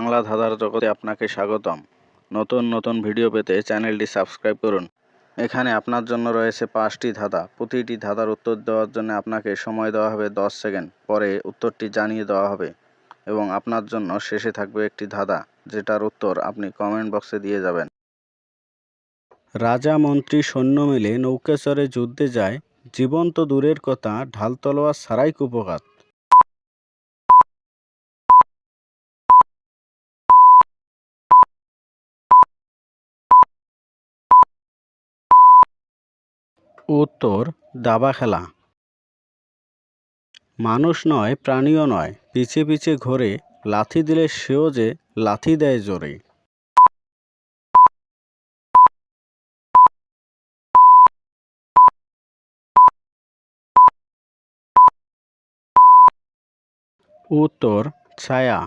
বাংলা ধাঁধার জগতে আপনাকে স্বাগতম। নতুন নতুন ভিডিও পেতে চ্যানেলটি সাবস্ক্রাইব করুন। এখানে আপনার জন্য রয়েছে 5টি ধাঁধা। প্রতিটি ধাঁধার উত্তর দেওয়ার জন্য আপনাকে সময় দেওয়া হবে 10 সেকেন্ড। পরে উত্তরটি জানিয়ে দেওয়া হবে এবং আপনার জন্য শেষে থাকবে একটি ধাঁধা, যেটার উত্তর আপনি কমেন্ট বক্সে দিয়ে যাবেন। রাজা মন্ত্রী সৈন্য মিলে নৌকা চড়ে যুদ্ধে যায়, জীবন তো দূরের কথা, ঢাল তলোয়ার ছাড়াই কুপঘাত। উত্তর দাবা খেলা। মানুষ নয়, প্রাণীও নয়, পিছে পিছে ঘোরে, লাথি দিলে সেও যে লাথি দেয় জোরে। উত্তর ছায়া।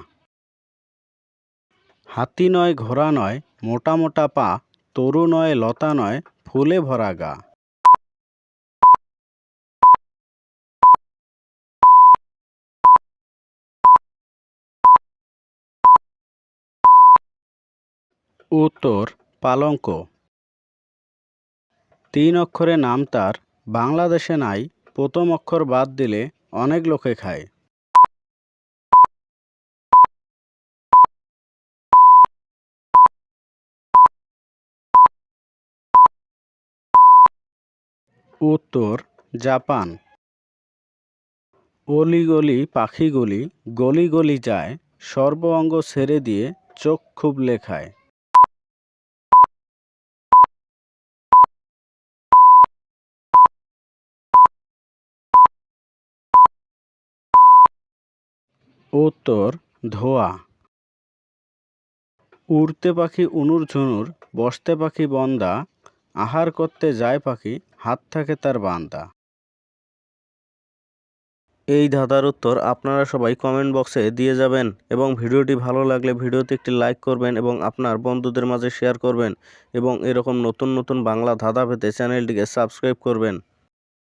হাতি নয়, ঘোড়া নয়, মোটা মোটা পা, তরু নয়, লতা নয়, ফুলে ভরা গা। উত্তর পালঙ্ক। 3 অক্ষরে নাম তার, বাংলাদেশে নাই, প্রথম অক্ষর বাদ দিলে অনেক লোকে খায়। উত্তর জাপান। অলি গলি পাখিগুলি গলি গলি যায়, সর্ব অঙ্গ ছেড়ে দিয়ে চোখ খুবলে খায়। উত্তর ধোয়া। উড়তে পাখি উনুর ঝুনুর, বসতে পাখি বন্দা, আহার করতে যায় পাখি, হাত থাকে তার বান্দা। এই ধাঁধার উত্তর আপনারা সবাই কমেন্ট বক্সে দিয়ে যাবেন এবং ভিডিওটি ভালো লাগলে ভিডিওতে একটি লাইক করবেন এবং আপনার বন্ধুদের মাঝে শেয়ার করবেন এবং এরকম নতুন নতুন বাংলা ধাঁধা পেতে চ্যানেলটিকে সাবস্ক্রাইব করবেন।